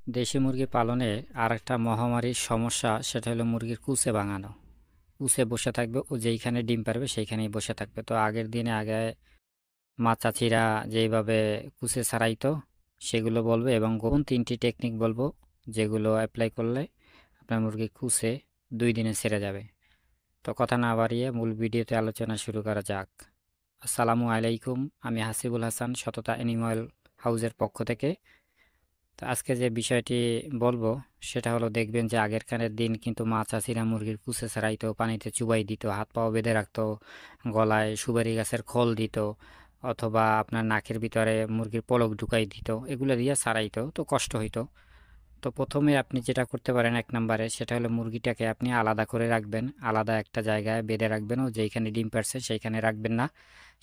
দেশি মুরগি পালনে আরেকটা মহামারীর সমস্যা সেটা হলো মুরগির কুচে ভাঙানো। কুচে বসে থাকবে, ও যেইখানে ডিম পারবে সেইখানেই বসে থাকবে। তো আগের দিনে আগে মা চাচিরা যেইভাবে কুচে ছাড়াইতো সেগুলো বলবো, এবং গোপন 3টি টেকনিক বলবো যেগুলো অ্যাপ্লাই করলে আপনার মুরগি কুচে 2 দিনে ছেড়ে যাবে। তো কথা না বাড়িয়ে মূল ভিডিওতে আলোচনা শুরু করা যাক। আসসালামু আলাইকুম, আমি হাসিবুল হাসান, সততা অ্যানিমাল হাউজের পক্ষ থেকে। তো আজকে যে বিষয়টি বলবো সেটা হলো, দেখবেন যে আগেরকার দিন কিন্তু মা চাচিরা মুরগির কুচে ছাড়াইতো, পানিতে চুবাই দিত, হাত পাও বেঁধে রাখতো, গলায় সুপারি গাছের খোল দিত, অথবা আপনার নাকের ভিতরে মুরগির পলক ঢুকাই দিত, এগুলো দিয়ে ছাড়াইতো, তো কষ্ট হইতো। তো প্রথমে আপনি যেটা করতে পারেন 1 নম্বরে, সেটা হলো মুরগিটাকে আপনি আলাদা করে রাখবেন, আলাদা একটা জায়গায় বেঁধে রাখবেন, ও যেইখানে ডিম পারছে সেইখানে রাখবেন না,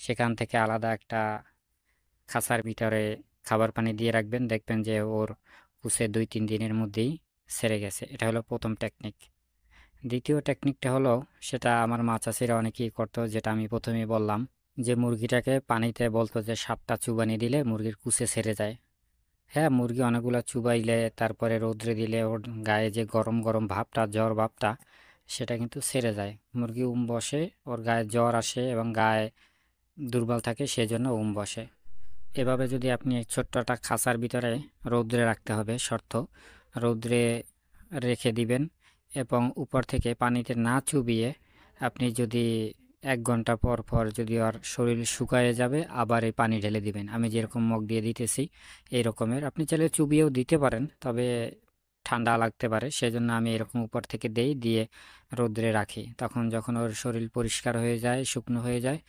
সেখান থেকে আলাদা একটা খাঁচার ভিতরে খাবার পানি দিয়ে রাখবেন। দেখবেন যে ওর কুসে 2-3 দিনের মধ্যেই সেরে গেছে। এটা হলো প্রথম টেকনিক। দ্বিতীয় টেকনিকটা হলো, সেটা আমার মা চাষিরা অনেকেই করতো, যেটা আমি প্রথমেই বললাম, যে মুরগিটাকে পানিতে বলতো যে 7টা চুবানি দিলে মুরগির কুসে সেরে যায়। হ্যাঁ, মুরগি অনেকগুলো চুবাইলে তারপরে রৌদ্রে দিলে ওর গায়ে যে গরম গরম ভাবটা, জ্বর ভাবটা, সেটা কিন্তু সেরে যায়। মুরগি বসে, ওর গায়ে জ্বর আসে এবং গায়ে দুর্বল থাকে, সেজন্য বসে। এভাবে যদি আপনি ছোট্ট একটা খাঁচার ভিতরে, রৌদ্রে রাখতে হবে শর্ত, রৌদ্রে রেখে দিবেন, এবং উপর থেকে পানিতে না চুবিয়ে আপনি যদি 1 ঘন্টা পর পর যদি ওর শরীর শুকায়ে যাবে আবার এই পানি ঢেলে দিবেন। আমি যেরকম মগ দিয়ে দিতেছি এই রকমের, আপনি চাইলে চুবিয়েও দিতে পারেন, তবে ঠান্ডা লাগতে পারে, সেজন্য আমি এরকম উপর থেকে দিয়ে রৌদ্রে রাখি। তখন যখন ওর শরীর পরিষ্কার হয়ে যায়, শুকনো হয়ে যায়,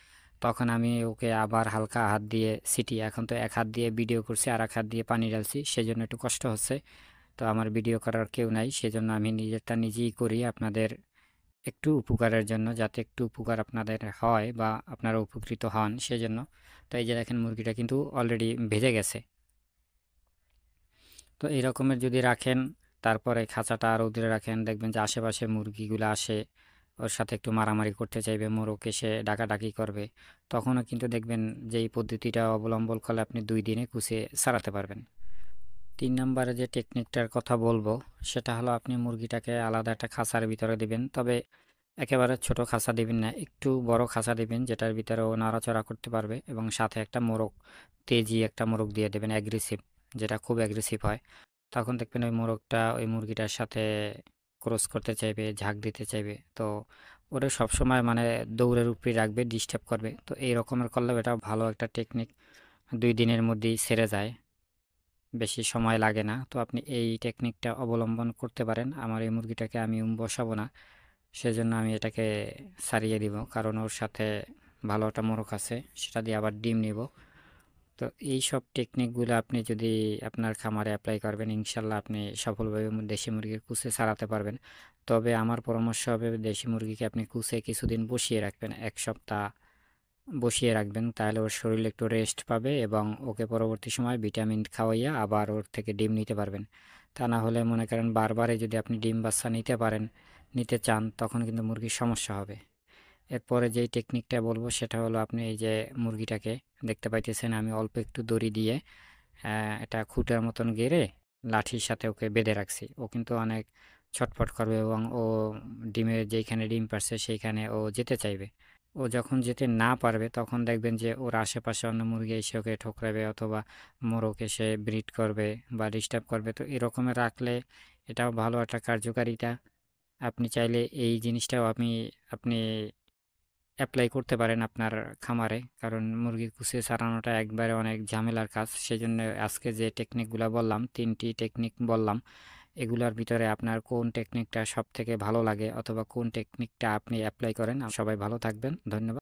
তখন আমি ওকে আবার হালকা হাত দিয়ে ছিটিয়ে, এখন তো এক হাত দিয়ে ভিডিও করছি আর এক হাত দিয়ে পানি ঢালছি, সেজন্য একটু কষ্ট হচ্ছে। তো আমার ভিডিও করার কেউ নাই, সেজন্য আমি নিজেরটা নিজেই করি, আপনাদের একটু উপকারের জন্য, যাতে একটু উপকার আপনাদের হয় বা আপনারা উপকৃত হন সেজন্য। তো এই যে দেখেন, মুরগিটা কিন্তু অলরেডি ভেজে গেছে। তো এই রকমের যদি রাখেন, তারপরে খাঁচাটা রৌদ্রে রাখেন, দেখবেন যে আশেপাশে মুরগিগুলো আসে, ওর সাথে একটু মারামারি করতে চাইবে, মোরগ এসে ডাকাডাকি করবে। তখনও কিন্তু দেখবেন যে এই পদ্ধতিটা অবলম্বন করলে আপনি 2 দিনে কুচিয়ে ছাড়াতে পারবেন। 3 নম্বরে যে টেকনিকটার কথা বলবো, সেটা হলো আপনি মুরগিটাকে আলাদা একটা খাঁচার ভিতরে দিবেন, তবে একেবারে ছোট খাঁচা দিবেন না, একটু বড় খাঁচা দিবেন যেটার ভিতরে ও নাড়াচড়া করতে পারবে, এবং সাথে একটা মোরগ, তেজি একটা মোরগ দিয়ে দেবেন, অ্যাগ্রেসিভ, যেটা খুব অ্যাগ্রেসিভ হয়। তখন দেখবেন ওই মোরগটা ওই মুরগিটার সাথে ক্রস করতে চাইবে, ঝাঁক দিতে চাইবে। তো ওরা সবসময় মানে দৌড়ের উপরে রাখবে, ডিস্টার্ব করবে। তো এই রকমের করলে এটা ভালো একটা টেকনিক, 2 দিনের মধ্যেই সেরে যায়, বেশি সময় লাগে না। তো আপনি এই টেকনিকটা অবলম্বন করতে পারেন। আমার এই মুরগিটাকে আমি বসাবো না, সেজন্য আমি এটাকে ছাড়িয়ে দিব, কারণ ওর সাথে ভালো একটা মোরগ আছে, সেটা দিয়ে আবার ডিম নিব। তো এই সব টেকনিকগুলো আপনি যদি আপনার খামারে অ্যাপ্লাই করবেন, ইনশাল্লাহ আপনি সফলভাবে দেশি মুরগির কুচে ছাড়াতে পারবেন। তবে আমার পরামর্শ হবে, দেশি মুরগিকে আপনি কুচে কিছুদিন বসিয়ে রাখবেন, 1 সপ্তাহ বসিয়ে রাখবেন, তাহলে ওর শরীর একটু রেস্ট পাবে, এবং ওকে পরবর্তী সময় ভিটামিন খাওয়াইয়া আবার ওর থেকে ডিম নিতে পারবেন। তা না হলে মনে করেন বারবারে যদি আপনি ডিম বাচ্চা নিতে চান, তখন কিন্তু মুরগির সমস্যা হবে। এরপরে যেই টেকনিকটা বলবো সেটা হলো, আপনি এই যে মুরগিটাকে দেখতে পাইতেছেন, আমি অল্প একটু দড়ি দিয়ে এটা খুঁটার মতন গেড়ে লাঠির সাথে ওকে বেঁধে রাখছি। ও কিন্তু অনেক ছটফট করবে, এবং ও ডিমের যেইখানে ডিম পারছে সেইখানে ও যেতে চাইবে। ও যখন যেতে না পারবে, তখন দেখবেন যে ওর আশেপাশে অন্য মুরগি এসে ওকে ঠোকরাবে, অথবা মোরগ এসে ব্রিড করবে বা ডিস্টার্ব করবে। তো এরকমের রাখলে এটাও ভালো একটা কার্যকারিতা। আপনি চাইলে এই জিনিসটাও আপনি অ্যাপ্লাই করতে পারেন আপনার খামারে, কারণ মুরগির কুচে ছাড়ানোটা একবারে অনেক ঝামেলার কাজ। সেজন্য আজকে যে টেকনিকগুলো বললাম, 3টি টেকনিক বললাম, এগুলোর ভিতরে আপনার কোন টেকনিকটা সব থেকে ভালো লাগে, অথবা কোন টেকনিকটা আপনি অ্যাপ্লাই করেন। সবাই ভালো থাকবেন, ধন্যবাদ।